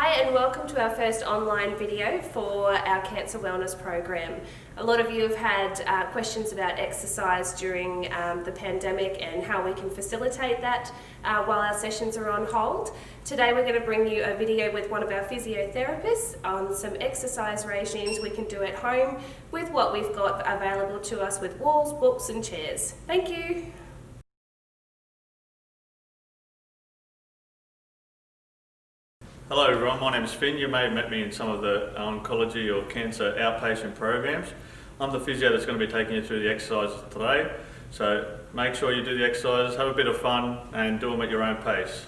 Hi and welcome to our first online video for our Cancer Wellness Program. A lot of you have had questions about exercise during the pandemic and how we can facilitate that while our sessions are on hold. Today we're going to bring you a video with one of our physiotherapists on some exercise regimes we can do at home with what we've got available to us with walls, books and chairs. Thank you. Hello everyone, my name is Finn. You may have met me in some of the oncology or cancer outpatient programs. I'm the physio that's going to be taking you through the exercises today. So make sure you do the exercises, have a bit of fun and do them at your own pace.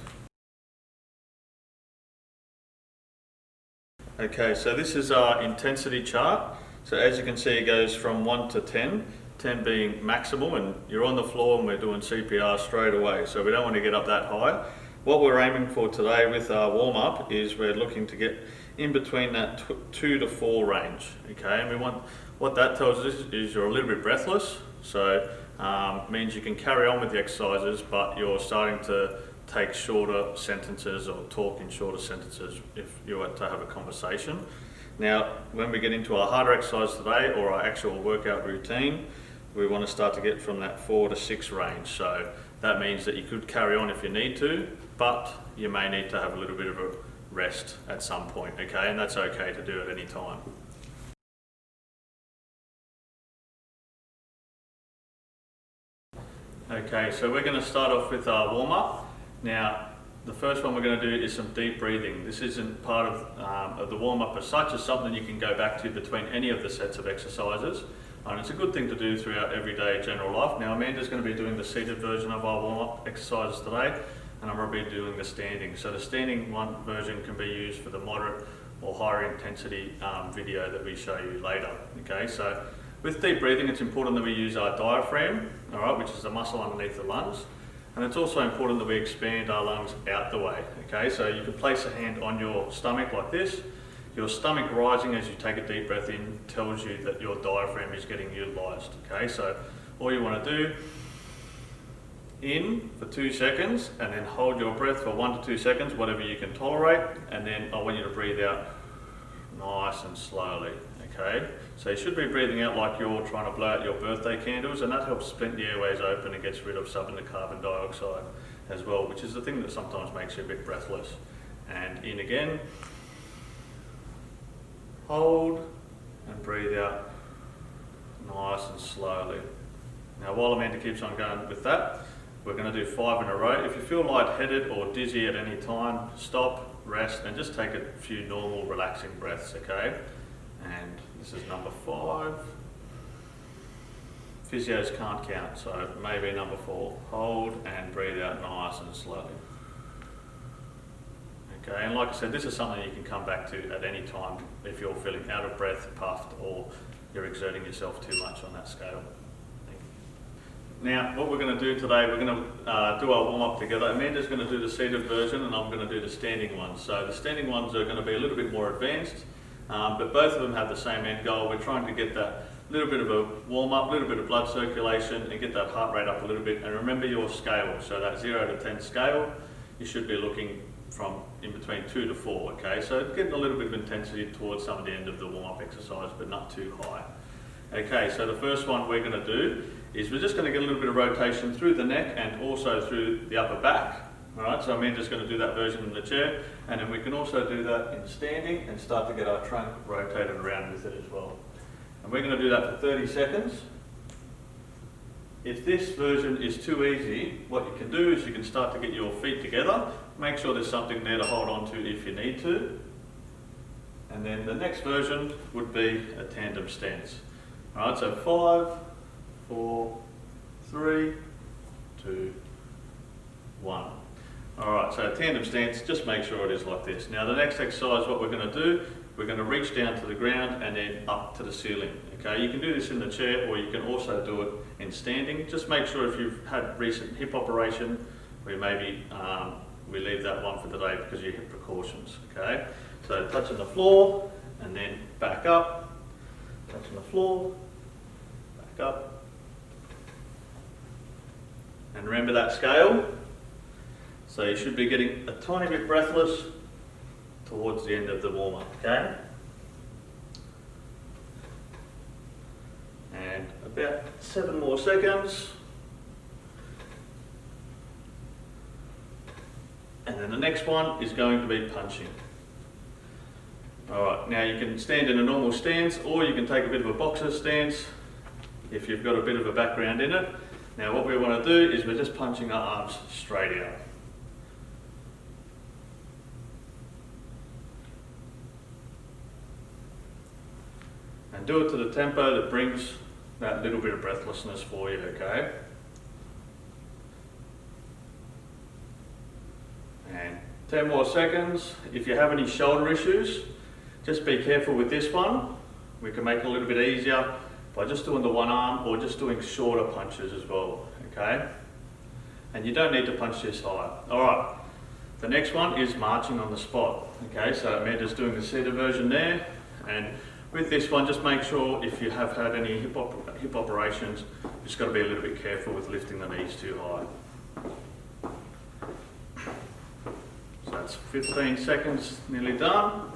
Okay, so this is our intensity chart. So as you can see, it goes from 1 to 10, 10 being maximal, and you're on the floor and we're doing CPR straight away. So we don't want to get up that high. What we're aiming for today with our warm-up is we're looking to get in between that 2 to 4 range, okay? And we want, what that tells us is you're a little bit breathless, so means you can carry on with the exercises, but you're starting to take shorter sentences or talk in shorter sentences if you were to have a conversation. Now, when we get into our harder exercise today or our actual workout routine, we want to start to get from that 4 to 6 range. So that means that you could carry on if you need to, but you may need to have a little bit of a rest at some point, okay? And that's okay to do at any time. Okay, so we're going to start off with our warm-up. Now, the first one we're going to do is some deep breathing. This isn't part of the warm-up as such. It's something you can go back to between any of the sets of exercises. And it's a good thing to do throughout everyday general life. Now, Amanda's going to be doing the seated version of our warm-up exercises today, and I'm going to be doing the standing. So the standing version can be used for the moderate or higher intensity video that we show you later. Okay, so with deep breathing, it's important that we use our diaphragm, all right, which is the muscle underneath the lungs. And it's also important that we expand our lungs out the way. Okay, so you can place a hand on your stomach like this. Your stomach rising as you take a deep breath in tells you that your diaphragm is getting utilised. Okay, so all you want to do, in for 2 seconds and then hold your breath for 1 to 2 seconds, whatever you can tolerate, and then I want you to breathe out nice and slowly. Okay, so you should be breathing out like you're trying to blow out your birthday candles, and that helps splint the airways open and gets rid of some of the carbon dioxide as well, which is the thing that sometimes makes you a bit breathless. And in again. Hold and breathe out nice and slowly. Now while Amanda keeps on going with that, we're going to do 5 in a row. If you feel lightheaded or dizzy at any time, stop, rest, and just take a few normal relaxing breaths, okay? And this is number 5. Physios can't count, so maybe number 4. Hold and breathe out nice and slowly. Okay, and like I said, this is something you can come back to at any time if you're feeling out of breath, puffed, or you're exerting yourself too much on that scale. Now, what we're going to do today, we're going to do our warm-up together. Amanda's going to do the seated version and I'm going to do the standing ones. So the standing ones are going to be a little bit more advanced, but both of them have the same end goal. We're trying to get that little bit of a warm-up, a little bit of blood circulation and get that heart rate up a little bit. And remember your scale, so that 0 to 10 scale, you should be looking from in between 2 to 4, okay? So getting a little bit of intensity towards some of the end of the warm-up exercise, but not too high. Okay, so the first one we're going to do is we're just going to get a little bit of rotation through the neck and also through the upper back. All right, so Amanda's going to do that version in the chair, and then we can also do that in standing and start to get our trunk rotated around with it as well. And we're going to do that for 30 seconds. If this version is too easy, what you can do is you can start to get your feet together. Make sure there's something there to hold on to if you need to. And then the next version would be a tandem stance. All right, so 5, 4, 3, 2, 1. All right, so tandem stance, just make sure it is like this. Now the next exercise, what we're going to do, we're going to reach down to the ground and then up to the ceiling. Okay, you can do this in the chair or you can also do it in standing. Just make sure if you've had recent hip operation, we leave that one for today because you hip precautions. Okay, so touching the floor and then back up, touching the floor, back up. And remember that scale. So you should be getting a tiny bit breathless towards the end of the warm-up, okay? And about 7 more seconds. And then the next one is going to be punching. Alright, now you can stand in a normal stance, or you can take a bit of a boxer stance if you've got a bit of a background in it. Now what we want to do is we're just punching our arms straight out. And do it to the tempo that brings that little bit of breathlessness for you, okay? And 10 more seconds. If you have any shoulder issues, just be careful with this one. We can make it a little bit easier by just doing the one arm or just doing shorter punches as well, okay? And you don't need to punch this high. All right, the next one is marching on the spot, okay? So Amanda's doing the seated version there, and with this one, just make sure if you have had any hip operations, you've just got to be a little bit careful with lifting the knees too high. So that's 15 seconds, nearly done.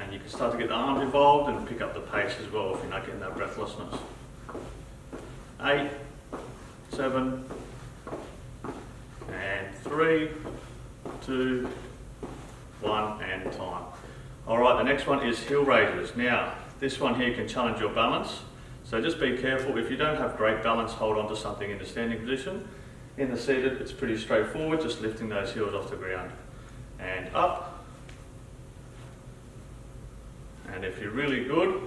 And you can start to get the arms involved and pick up the pace as well if you're not getting that breathlessness. 8, 7, and 3, 2, 1, and time. Alright, the next one is heel raises. Now, this one here can challenge your balance. So just be careful. If you don't have great balance, hold on to something in the standing position. In the seated, it's pretty straightforward, just lifting those heels off the ground. And up. And if you're really good,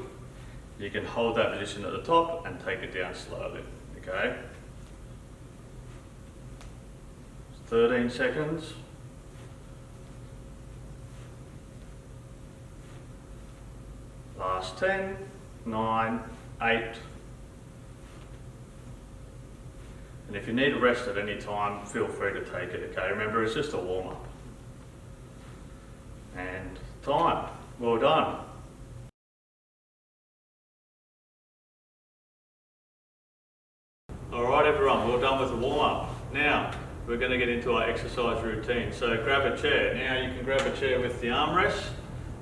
you can hold that position at the top and take it down slowly, okay? 13 seconds. Last 10, 9, 8. And if you need a rest at any time, feel free to take it, okay? Remember, it's just a warm-up. And time. Well done. Alright everyone, well done with the warm-up. Now, we're going to get into our exercise routine. So grab a chair. Now you can grab a chair with the armrest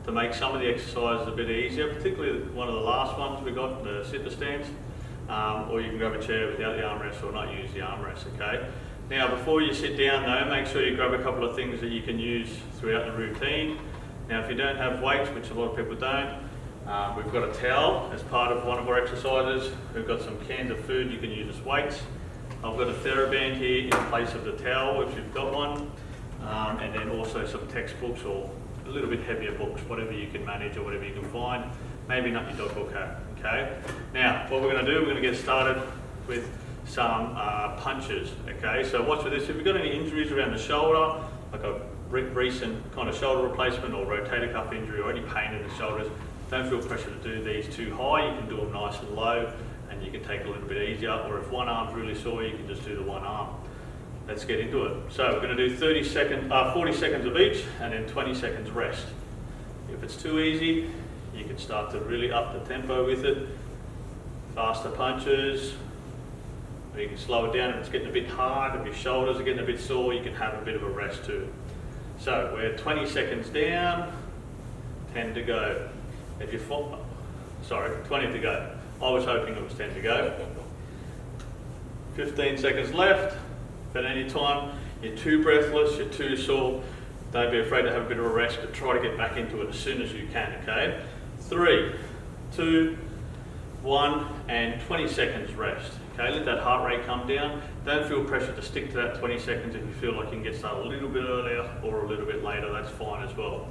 to make some of the exercises a bit easier, particularly one of the last ones we got, the sitter stance. Or you can grab a chair without the armrest or not use the armrest, okay? Now before you sit down though, make sure you grab a couple of things that you can use throughout the routine. Now if you don't have weights, which a lot of people don't, we've got a towel as part of one of our exercises. We've got some cans of food you can use as weights. I've got a TheraBand here in place of the towel if you've got one. And then also some textbooks or a little bit heavier books, whatever you can manage or whatever you can find. Maybe not your dog or cat, okay? Now, what we're going to do, we're going to get started with some punches, okay? So watch for this. If you've got any injuries around the shoulder, like a recent kind of shoulder replacement or rotator cuff injury or any pain in the shoulders, don't feel pressure to do these too high. You can do them nice and low and you can take it a little bit easier. Or if one arm's really sore, you can just do the one arm. Let's get into it. So we're going to do 40 seconds of each and then 20 seconds rest. If it's too easy, you can start to really up the tempo with it. Faster punches. Or you can slow it down if it's getting a bit hard. If your shoulders are getting a bit sore, you can have a bit of a rest too. So we're 20 seconds down, 10 to go. If you're 20 to go. I was hoping it was 10 to go. 15 seconds left. At any time you're too breathless, you're too sore, don't be afraid to have a bit of a rest, but try to get back into it as soon as you can, okay? 3, 2, 1, and 20 seconds rest. Okay, let that heart rate come down. Don't feel pressure to stick to that 20 seconds if you feel like you can get started a little bit earlier or a little bit later, that's fine as well.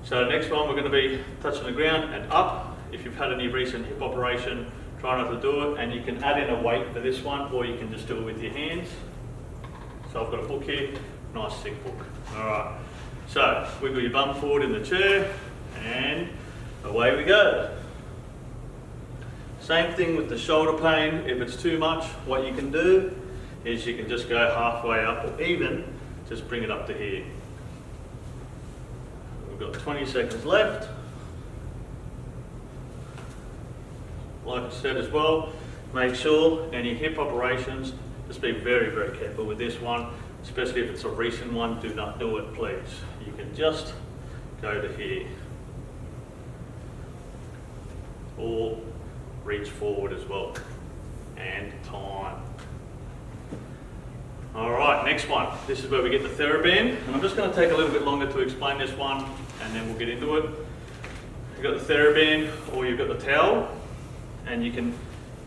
So next one, we're going to be touching the ground and up. If you've had any recent hip operation, try not to do it, and you can add in a weight for this one, or you can just do it with your hands. So I've got a book here, nice thick book. All right, so wiggle your bum forward in the chair, and away we go. Same thing with the shoulder pain. If it's too much, what you can do is you can just go halfway up, or even just bring it up to here. We've got 20 seconds left. Like I said as well, make sure any hip operations, just be very, very careful with this one. especially if it's a recent one, do not do it, please. You can just go to here. Or reach forward as well. And time. All right, next one. This is where we get the TheraBand, and I'm just going to take a little bit longer to explain this one, and then we'll get into it. You've got the TheraBand, or you've got the towel, and you can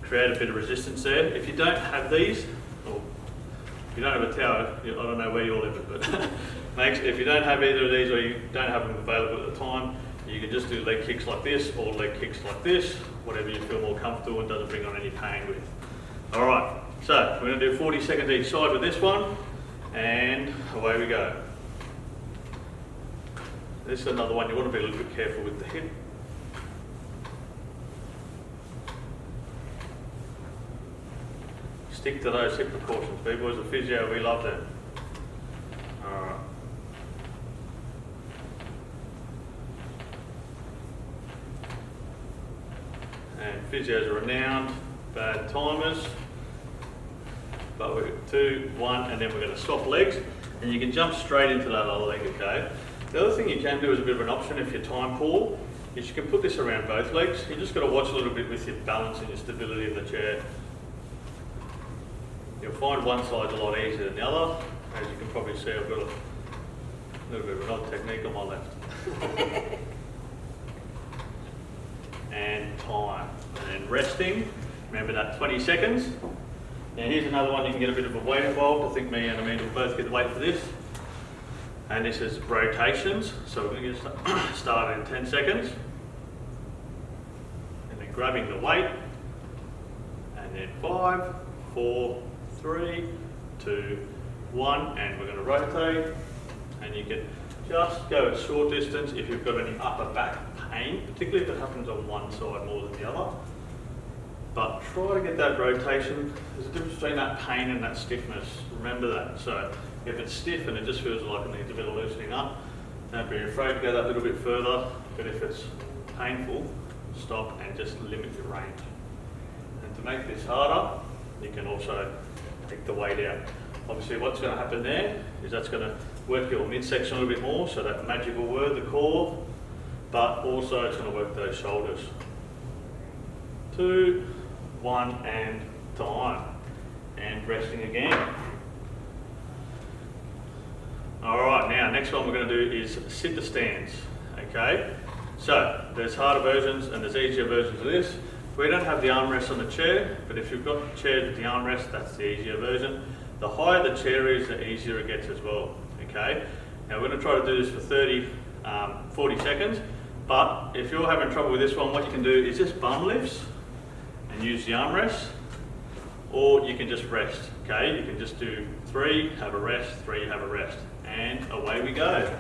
create a bit of resistance there. If you don't have these, or if you don't have a towel, I don't know where you're living, but if you don't have either of these, or you don't have them available at the time, you can just do leg kicks like this, or leg kicks like this, whatever you feel more comfortable and doesn't bring on any pain with. All right, so we're going to do 40 seconds each side with this one, and away we go. This is another one you want to be a little bit careful with the hip. Stick to those hip precautions, people. As a physio, we love them. All right. And physios are renowned bad timers. But we're 2, 1, and then we're going to swap legs, and you can jump straight into that other leg, okay? The other thing you can do as a bit of an option if you're time poor, is you can put this around both legs. You just got to watch a little bit with your balance and your stability of the chair. You'll find one side's a lot easier than the other. As you can probably see, I've got a little bit of an odd technique on my left. And time. And then resting. Remember that 20 seconds. Now here's another one you can get a bit of a weight involved. I think me and Amanda will both get the weight for this. And this is rotations. So we're going to get started in 10 seconds. And then grabbing the weight. And then 5, 4, 3, 2, 1. And we're going to rotate. And you can just go at short distance if you've got any upper back pain, particularly if it happens on one side more than the other. But try to get that rotation. There's a difference between that pain and that stiffness. Remember that. So if it's stiff and it just feels like it needs a bit of loosening up, don't be afraid to go that little bit further. But if it's painful, stop and just limit your range. And to make this harder, you can also take the weight out. Obviously what's going to happen there is that's going to work your midsection a little bit more, so that magical word, the core, but also it's going to work those shoulders. 2, 1, and time. And resting again. Alright, now next one we're going to do is sit to stands. Okay, so there's harder versions and there's easier versions of this. We don't have the armrest on the chair, but if you've got chairs with the armrest, that's the easier version. The higher the chair is, the easier it gets as well. Okay, now we're going to try to do this for 40 seconds, but if you're having trouble with this one, what you can do is just bum lifts and use the armrest, or you can just rest. Okay, you can just do 3, have a rest, 3, have a rest, and away we go.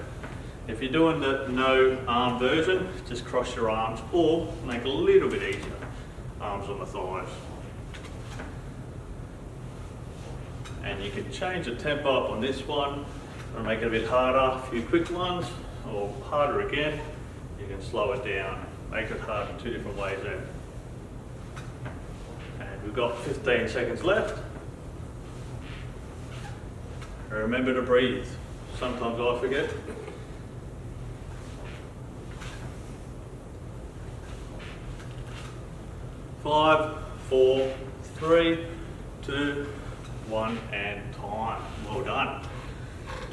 If you're doing the no arm version, just cross your arms, or make it a little bit easier, arms on the thighs. And you can change the tempo up on this one, or make it a bit harder, a few quick ones, or harder again. You can slow it down, make it hard in 2 different ways there. And we've got 15 seconds left. Remember to breathe. Sometimes I forget. Five, 4, 3, 2, 1, and time. Well done.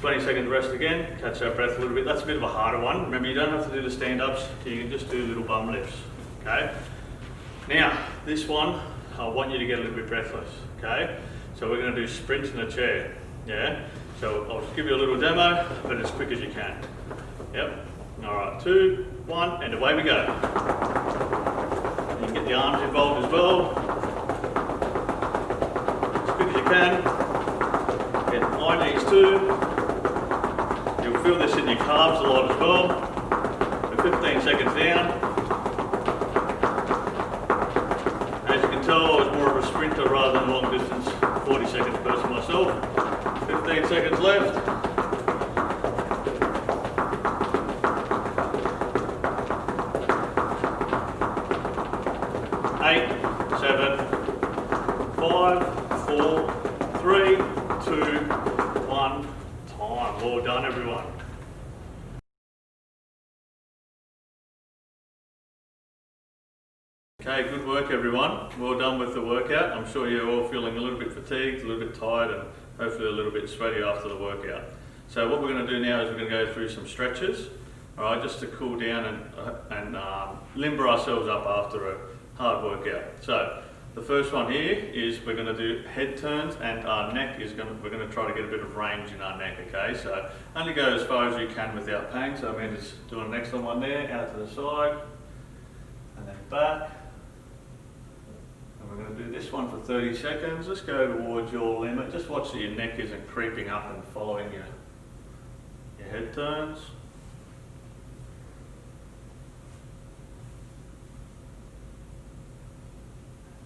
20 seconds rest again. Catch our breath a little bit. That's a bit of a harder one. Remember, you don't have to do the stand-ups. You can just do little bum lifts. Okay. Now, this one, I want you to get a little bit breathless. Okay. So we're going to do sprints in the chair. Yeah. So I'll just give you a little demo, but as quick as you can. Yep. All right. 2, 1, and away we go. You can get the arms involved as well. As quick as you can. Get my knees too. You'll feel this in your calves a lot as well. So 15 seconds down. As you can tell, I was more of a sprinter rather than a long distance 40 seconds person myself. 15 seconds left. 8, 7, 5, 4, 3, 2, 1, time. Well done, everyone. Okay, good work everyone. Well done with the workout. I'm sure you're all feeling a little bit fatigued, a little bit tired, and hopefully a little bit sweaty after the workout. So what we're going to do now is we're going to go through some stretches, all right, just to cool down and limber ourselves up after a hard workout. So the first one here is we're going to do head turns, and our neck is we're going to try to get a bit of range in our neck, okay? So only go as far as you can without pain. So I'm just doing an excellent one there, out to the side, and then back. And we're going to do this one for 30 seconds. Just go towards your limit. Just watch that your neck isn't creeping up and following your head turns.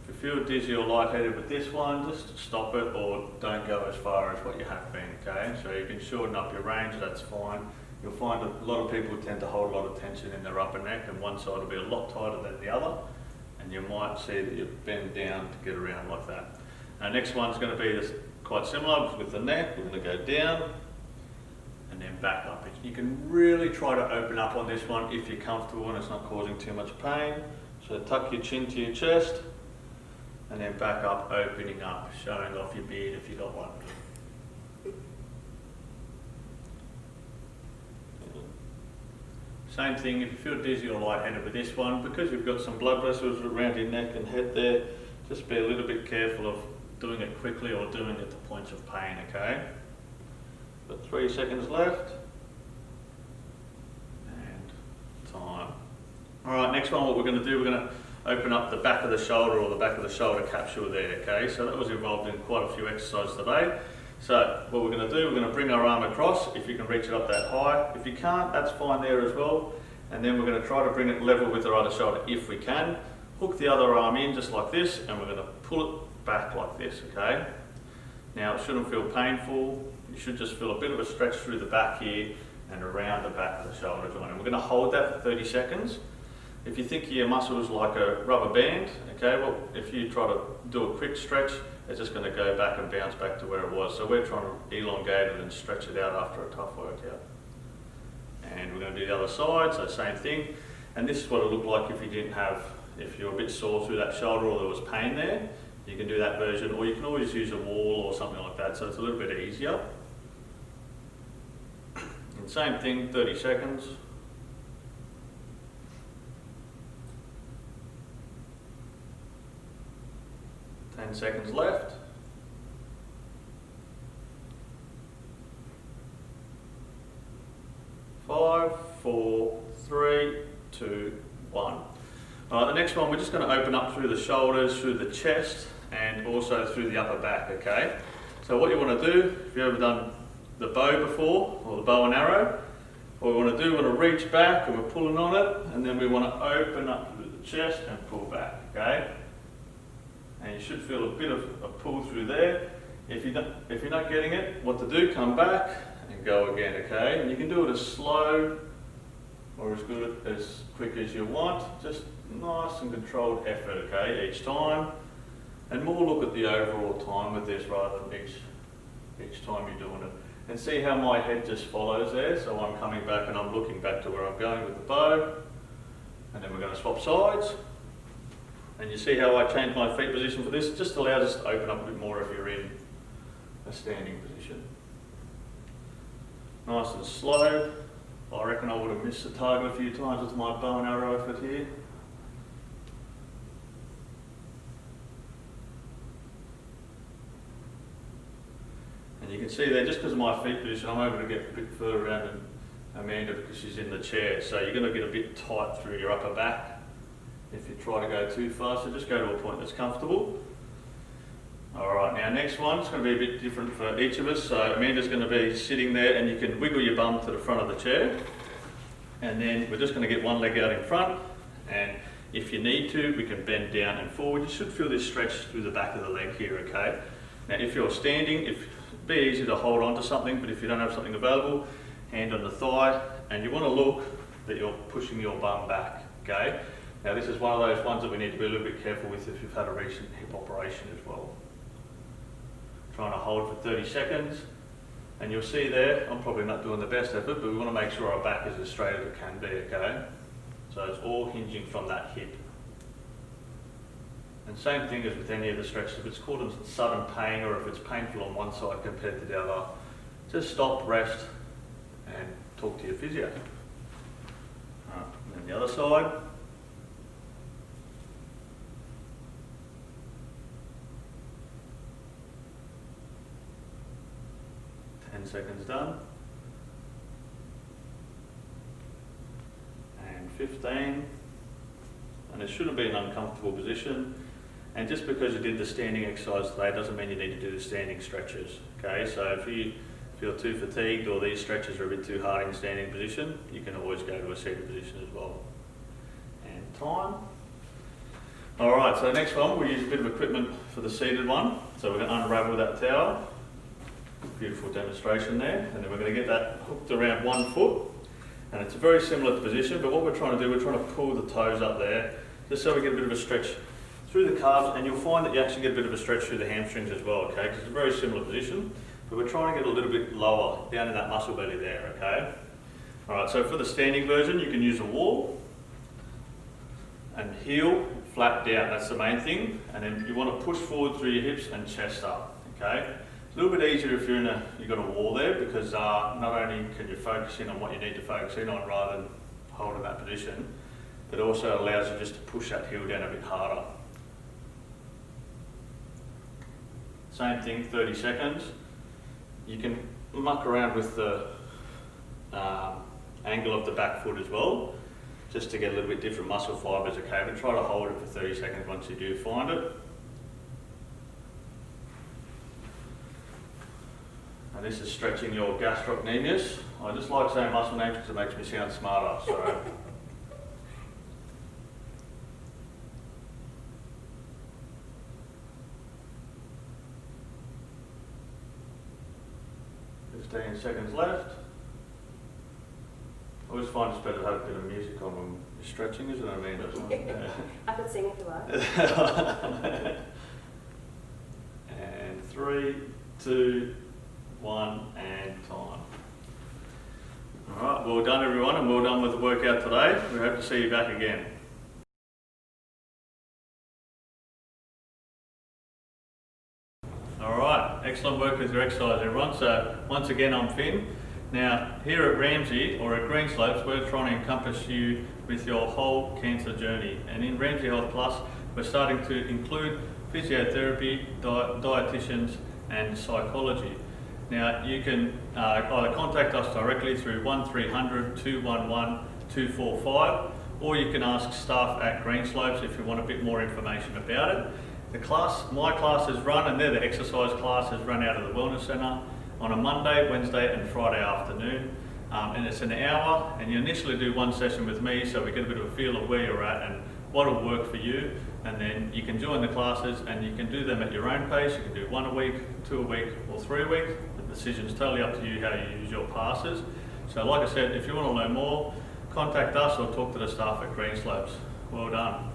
If you feel dizzy or lightheaded with this one, just stop it or don't go as far as what you have been, okay? So you can shorten up your range, that's fine. You'll find a lot of people tend to hold a lot of tension in their upper neck, and one side will be a lot tighter than the other, and you might see that you bend down to get around like that. Our next one's going to be quite similar with the neck. We're going to go down and then back up. You can really try to open up on this one if you're comfortable and it's not causing too much pain. So tuck your chin to your chest and then back up, opening up, showing off your beard if you got one. Same thing, if you feel dizzy or lightheaded with this one, because you've got some blood vessels around your neck and head there, just be a little bit careful of doing it quickly or doing it to points of pain, okay? Got 3 seconds left. And time. Alright, next one, what we're going to do, we're going to open up the back of the shoulder or the back of the shoulder capsule there, okay? So that was involved in quite a few exercises today. So what we're going to do, we're going to bring our arm across, if you can reach it up that high. If you can't, that's fine there as well. And then we're going to try to bring it level with our other shoulder if we can. Hook the other arm in just like this, and we're going to pull it back like this, okay? Now it shouldn't feel painful. You should just feel a bit of a stretch through the back here and around the back of the shoulder joint. And we're going to hold that for 30 seconds. If you think your muscle is like a rubber band, okay, well, if you try to do a quick stretch, it's just going to go back and bounce back to where it was. So we're trying to elongate it and stretch it out after a tough workout. And we're going to do the other side, so same thing. And this is what it looked like if you're a bit sore through that shoulder or there was pain there. You can do that version, or you can always use a wall or something like that, so it's a little bit easier. And same thing, 30 seconds. Seconds left. 5, 4, 3, 2, 1. The next one, we're just going to open up through the shoulders, through the chest, and also through the upper back, okay? So what you want to do, if you've ever done the bow before, or the bow and arrow, what we want to do, we want to reach back and we're pulling on it, and then we want to open up through the chest and pull back, okay? And you should feel a bit of a pull through there. If you're not getting it, what to do, come back and go again, okay? And you can do it as slow or as quick as you want. Just nice and controlled effort, okay, each time. And more look at the overall time with this rather than each time you're doing it. And see how my head just follows there. So I'm coming back and I'm looking back to where I'm going with the bow. And then we're going to swap sides. And you see how I changed my feet position for this? It just allows us to open up a bit more if you're in a standing position. Nice and slow. I reckon I would have missed the target a few times with my bow and arrow effort here. And you can see there, just because of my feet position, I'm able to get a bit further around than Amanda because she's in the chair. So you're going to get a bit tight through your upper back if you try to go too far, so just go to a point that's comfortable. Alright, now next one, it's going to be a bit different for each of us. So Amanda's going to be sitting there and you can wiggle your bum to the front of the chair. And then we're just going to get one leg out in front. And if you need to, we can bend down and forward. You should feel this stretch through the back of the leg here, okay? Now if you're standing, it'd be easy to hold on to something, but if you don't have something available, hand on the thigh, and you want to look that you're pushing your bum back, okay? Now this is one of those ones that we need to be a little bit careful with if you've had a recent hip operation as well. Trying to hold for 30 seconds. And you'll see there, I'm probably not doing the best effort, but we want to make sure our back is as straight as it can be, okay? So it's all hinging from that hip. And same thing as with any of the stretches, if it's causing sudden pain or if it's painful on one side compared to the other, just stop, rest, and talk to your physio. Alright, and then the other side. Seconds done, and 15, and it shouldn't be an uncomfortable position. And just because you did the standing exercise today doesn't mean you need to do the standing stretches, okay? So if you feel too fatigued or these stretches are a bit too hard in a standing position, you can always go to a seated position as well. And time. Alright, so the next one, we'll use a bit of equipment for the seated one. So we're going to unravel that towel. Beautiful demonstration there, and then we're going to get that hooked around 1 foot, and it's a very similar position, but what we're trying to do, we're trying to pull the toes up there just so we get a bit of a stretch through the calves, and you'll find that you actually get a bit of a stretch through the hamstrings as well, okay, because it's a very similar position, but we're trying to get a little bit lower down in that muscle belly there, okay. Alright, so for the standing version you can use a wall and heel flat down, that's the main thing, and then you want to push forward through your hips and chest up, okay. A little bit easier if you've got a wall there, because not only can you focus in on what you need to focus in on rather than holding that position, but it also allows you just to push that heel down a bit harder. Same thing, 30 seconds. You can muck around with the angle of the back foot as well, just to get a little bit different muscle fibres, okay, but try to hold it for 30 seconds once you do find it. And this is stretching your gastrocnemius. I just like saying muscle names because it makes me sound smarter. So. "15 seconds left." I always find it's better to have a bit of music on when you're stretching, isn't it? I mean, I could sing if you like. And 3, 2, 1, and time. Alright, well done everyone, and well done with the workout today. We hope to see you back again. Alright, excellent work with your exercise everyone. So once again I'm Finn. Now here at Ramsay, or at Greenslopes, we're trying to encompass you with your whole cancer journey. And in Ramsay Health Plus, we're starting to include physiotherapy, dietitians and psychology. Now you can either contact us directly through 1300 211 245, or you can ask staff at Greenslopes if you want a bit more information about it. My classes run, and they're the exercise classes, run out of the Wellness Centre on a Monday, Wednesday and Friday afternoon. And it's an hour, and you initially do one session with me so we get a bit of a feel of where you're at and what will work for you, and then you can join the classes and you can do them at your own pace. You can do 1 a week, 2 a week or 3 a week. The decision's totally up to you how you use your passes. So like I said, if you want to learn more, contact us or talk to the staff at Greenslopes. Well done.